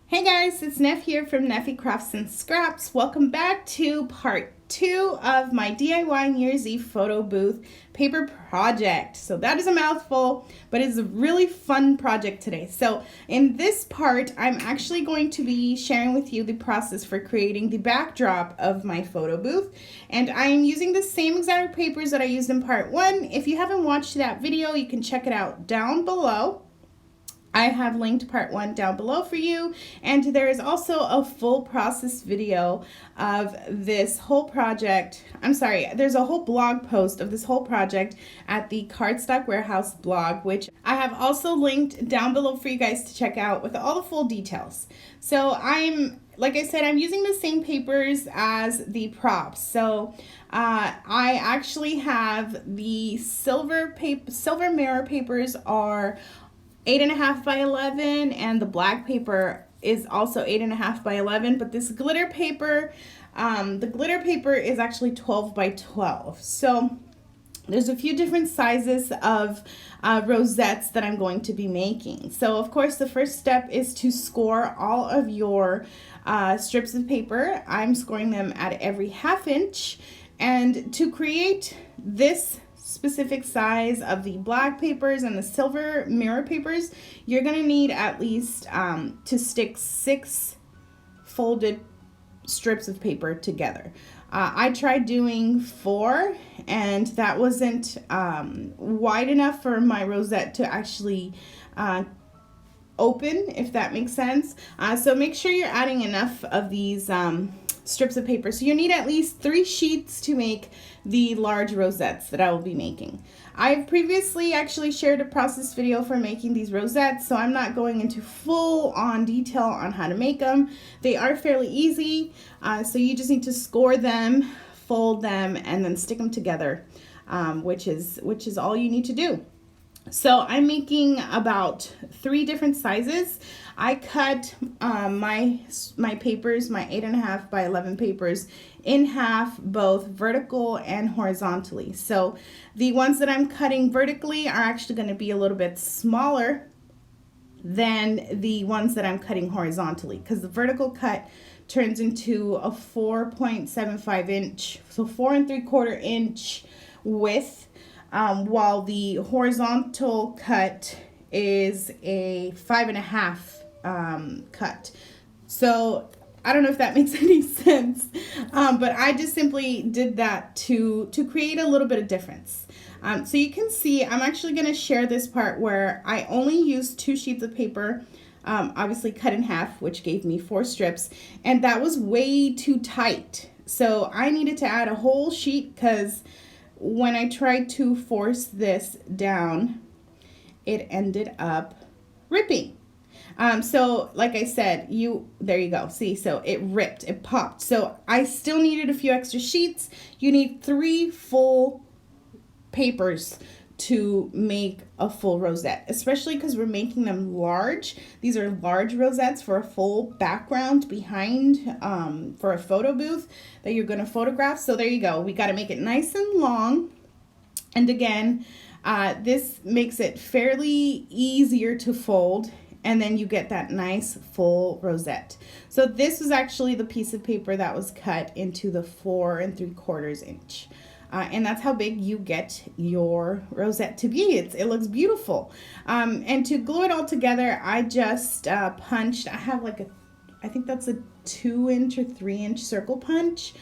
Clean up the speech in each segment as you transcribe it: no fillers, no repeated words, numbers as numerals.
Hey guys, it's Neff here from Neffy Crafts and Scraps. Welcome back to part 2 of my DIY Years Eve photo booth paper project. So that is a mouthful, but it's a really fun project today. So in this part, I'm actually going to be sharing with you the process for creating the backdrop of my photo booth. And I am using the same exact papers that I used in part 1. If you haven't watched that video, you can check it out down below. I have linked part 1 down below for you, and there is also a full process video of this whole project. There's a whole blog post of this whole project at the Cardstock Warehouse blog, which I have also linked down below for you guys to check out with all the full details. So like I said, I'm using the same papers as the props. So I actually have the silver mirror papers are 8.5 by 11, and the black paper is also 8.5 by 11, but this glitter paper, the glitter paper is actually 12 by 12. So there's a few different sizes of rosettes that I'm going to be making. So of course the first step is to score all of your strips of paper. I'm scoring them at every 1/2 inch, and to create this specific size of the black papers and the silver mirror papers, you're going to need at least to stick 6 folded strips of paper together. I tried doing 4, and that wasn't wide enough for my rosette to actually open, if that makes sense. So make sure you're adding enough of these strips of paper. So you need at least 3 sheets to make the large rosettes that I will be making. I've previously actually shared a process video for making these rosettes, so I'm not going into full on detail on how to make them. They are fairly easy, so you just need to score them, fold them, and then stick them together, which is all you need to do. So I'm making about 3 different sizes. I cut my papers, my 8.5 by 11 papers, in half, both vertical and horizontally. So the ones that I'm cutting vertically are actually going to be a little bit smaller than the ones that I'm cutting horizontally, because the vertical cut turns into a 4.75 inch, so 4 3/4 inch width. While the horizontal cut is a 5.5 cut. So I don't know if that makes any sense, but I just simply did that to create a little bit of difference. So you can see I'm actually going to share this part where I only used 2 sheets of paper, obviously cut in half, which gave me 4 strips, and that was way too tight. So I needed to add a whole sheet, because when I tried to force this down, it ended up ripping. So like I said, there you go. See, so it ripped, it popped. So I still needed a few extra sheets. You need 3 full papers to make a full rosette, especially because we're making them large. These are large rosettes for a full background behind, for a photo booth that you're going to photograph. So there you go. We got to make it nice and long. And again, this makes it fairly easier to fold, and then you get that nice full rosette. So this was actually the piece of paper that was cut into the 4 3/4 inch. And that's how big you get your rosette to be. It looks beautiful. And to glue it all together, I just punched. I have I think that's a 2 inch or 3 inch circle punch.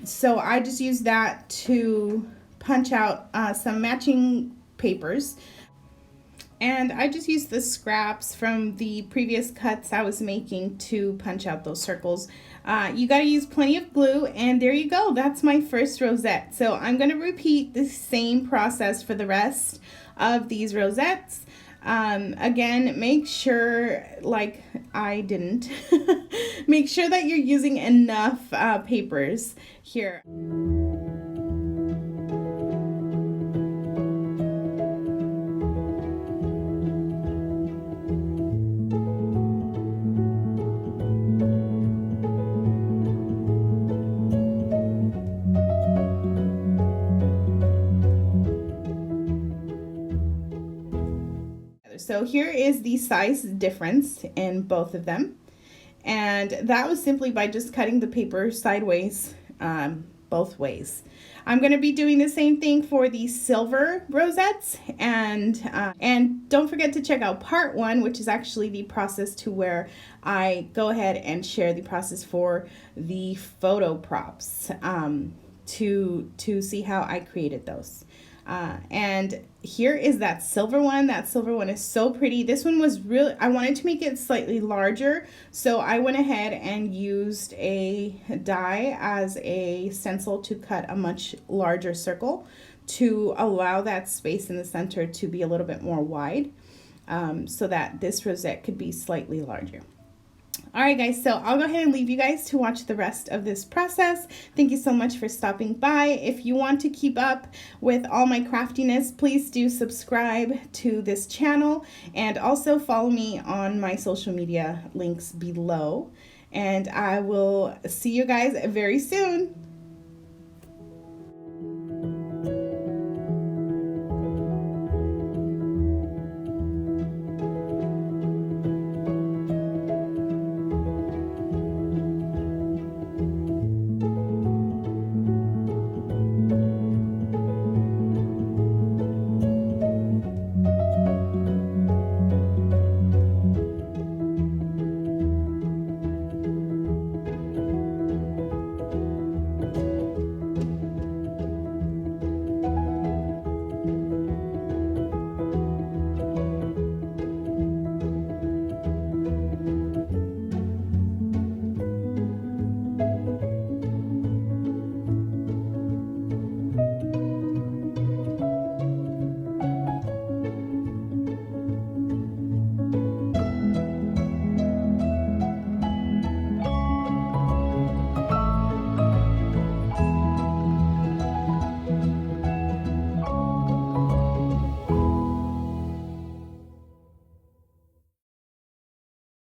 So I just used that to punch out some matching papers. And I just used the scraps from the previous cuts I was making to punch out those circles. You got to use plenty of glue, and there you go. That's my first rosette. So I'm going to repeat the same process for the rest of these rosettes. Again, make sure, like I didn't, make sure that you're using enough papers here. So here is the size difference in both of them. And that was simply by just cutting the paper sideways, both ways. I'm going to be doing the same thing for the silver rosettes, and don't forget to check out part 1, which is actually the process to where I go ahead and share the process for the photo props, to see how I created those. And here is that silver one. That silver one is so pretty. This one was really, I wanted to make it slightly larger, so I went ahead and used a die as a stencil to cut a much larger circle to allow that space in the center to be a little bit more wide, so that this rosette could be slightly larger. All right, guys, so I'll go ahead and leave you guys to watch the rest of this process. Thank you so much for stopping by. If you want to keep up with all my craftiness, please do subscribe to this channel and also follow me on my social media links below. And I will see you guys very soon.